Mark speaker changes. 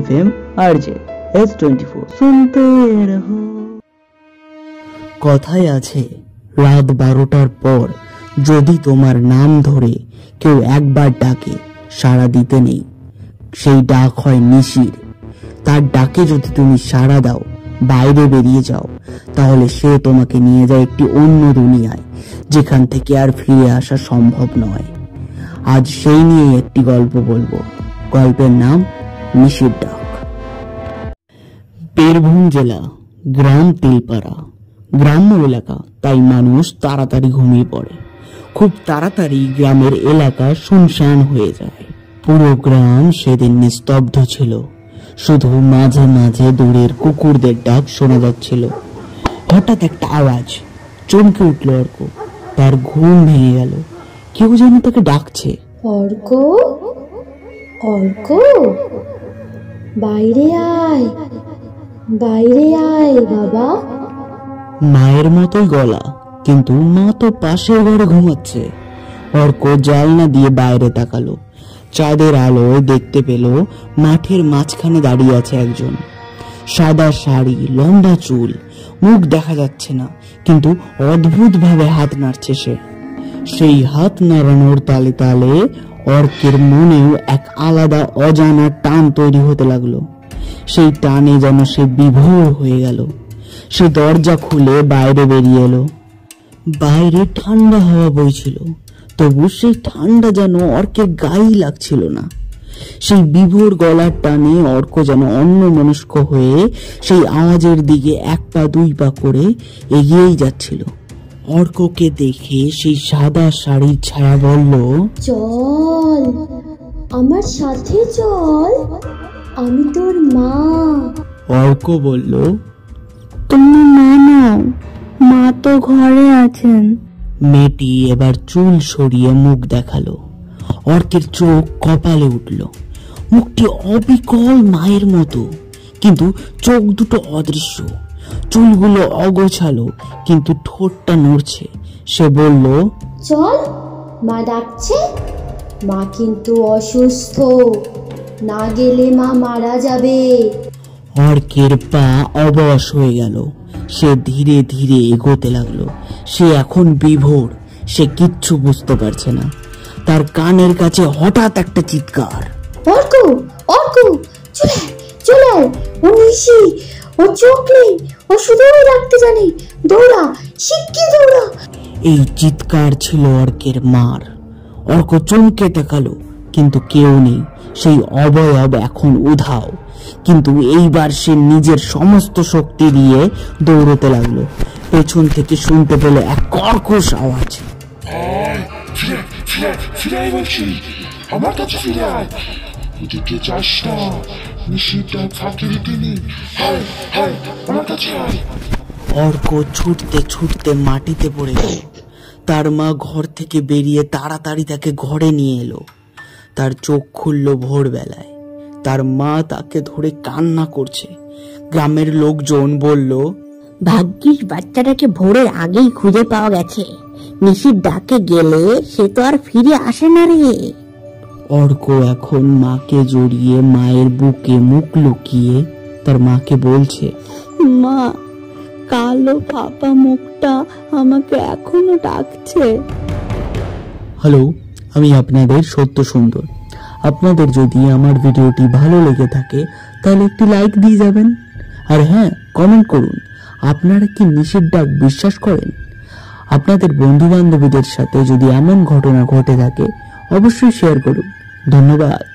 Speaker 1: FM RJ S24 শুনতে রহো। কথায় আছে, রাত 12টার পর যদি তোমার নাম ধরে কেউ একবার ডাকে, সাড়া দিতে নেই। সেই ডাক হয় নিশির। তার ডাকে যদি তুমি সাড়া দাও, বাইরে বেরিয়ে যাও, তাহলে সে তোমাকে নিয়ে যায় একটি অন্য দুনিয়ায়, যেখান থেকে আর ফিরে আসা সম্ভব নয়। আজ সেই নিয়ে একটি গল্প বলবো। গল্পের নাম নিশির ডাক। বীরভূম জেলা, গ্রাম তিলপাড়া। গ্রাম্য এলাকা, তাই মানুষ তাড়াতাড়ি ঘুমিয়ে পড়ে। খুব তাড়াতাড়ি গ্রামের এলাকা শুনশান হয়ে যায়। পুরো গ্রাম সেদিন নিস্তব্ধ ছিল। শুধু মাঝে মাঝে দূরের কুকুরদের ডাক শোনা যাচ্ছিল। হঠাৎ একটা আওয়াজ, চমকে উঠল অর্ক। তার ঘুম ভেঙে গেল। কেউ যেন তাকে ডাকছে।
Speaker 2: অর্ক, অর্ক, বাইরে আয়, বাইরে আয় বাবা।
Speaker 1: মায়ের মতোই গলা, কিন্তু মা তো পাশের ঘরে ঘুমাচ্ছে। অর্ক জানলা দিয়ে বাইরে তাকালো। চাঁদের আলোয় দেখতে পেল মাঠের মাঝখানে দাঁড়িয়ে আছে একজন। সাদা শাড়ি, লম্বা চুল, মুখ দেখা যাচ্ছে না, কিন্তু অদ্ভুত ভাবে হাত নাড়ছে সে। সেই হাত নাড়ানোর তালে তালে অর্কের মনেও এক আলাদা অজানা টান তৈরি হতে লাগলো। সেই টানে যেন সে বিভোর হয়ে গেল। সে দরজা খুলে বাইরে বেরিয়ে এলো। বাইরে ঠান্ডা হাওয়া বইছিল, তবু সেই ঠান্ডা যেন অর্কের গায়েই লাগছিল না। সেই বিভোর গলার টানে অর্ক যেন অন্যমনস্ক হয়ে সেই আওয়াজের দিকে এক পা দুই পা করে এগিয়েই যাচ্ছিল। অর্ককে দেখে সেই সাদা শাড়ির ছায়া বলল,
Speaker 2: চল আমার সাথে চল, আমি তোর মা।
Speaker 1: অর্ক বলল,
Speaker 3: তুমি মা নাও, মা তো ঘরে আছেন।
Speaker 1: মেয়েটি এবার চুল সরিয়ে মুখ দেখালো। অর্কের চোখ কপালে উঠল। মুখটি অবিকল মায়ের মতো, কিন্তু চোখ দুটো অদৃশ্য। চুলগুলো অগোছালো, কিন্তু ঠোঁটটা নড়ছে। সে বলল,
Speaker 2: চল, মা ডাকছে। মা কিন্তু অসুস্থ, না গেলে মা মারা যাবে।
Speaker 1: অর্কের পা অবশ হয়ে গেল। সে ধীরে ধীরে এগোতে লাগলো। সে এখন বিভোর। সে কিচ্ছু বুঝতে পারছে না। তার কানের কাছে হঠাৎ একটা চিৎকার,
Speaker 2: অর্ক, অর্ক, চলে চলে, ও নিশি, ও চোখ নেই, ও শুধু রাখতে জানে। দৌড়া, শিগগির দৌড়া।
Speaker 1: এই চিৎকার ছিল অর্কের মার। অর্ক চমকে তাকালো, কিন্তু কেউ নেই। সেই অবয়ব এখন উধাও। কিন্তু এইবার সে নিজের সমস্ত শক্তি দিয়ে দৌড়তে লাগলো। পেছন থেকে শুনতে পেল এক কর্কশ আওয়াজ,
Speaker 4: ফিরে বলছি, আমার কাছে ফিরে আয়, ওদিকে যাস না, নিশিটা ফাঁকি দিতে নেই, আমার কাছে আয়।
Speaker 1: অর্ক ছুটতে ছুটতে মাটিতে পড়ে গেল। তার মা ঘর থেকে বেরিয়ে তাড়াতাড়ি তাকে ঘরে নিয়ে এলো। তার চোখ খুলল ভোরবেলায়। তার মা তাকে ধরে কান্না করছে। গ্রামের লোকজন বলল,
Speaker 3: ভাগ্যিস বাচ্চাটাকে ভোরের আগেই খুঁজে পাওয়া গেছে। নিশির ডাকে গেলে সে তো আর ফিরে আসে না রে।
Speaker 1: অর্ক এখন মাকে জড়িয়ে মায়ের বুকে মুখ লুকিয়ে তার মাকে বলছে,
Speaker 3: মা, কালো ফাঁপা মুখটা আমাকে এখনো ডাকছে।
Speaker 1: হ্যালো, আমি আপনাদের সত্য সুন্দর। আপনাদের যদি আমার ভিডিওটি ভালো লেগে থাকে তাহলে একটি লাইক দিয়ে যাবেন। আর হ্যাঁ, কমেন্ট করুন, আপনারা কি নিশির ডাক বিশ্বাস করেন? আপনাদের বন্ধু বান্ধবীদের সাথে যদি এমন ঘটনা ঘটে থাকে অবশ্যই শেয়ার করুন। ধন্যবাদ।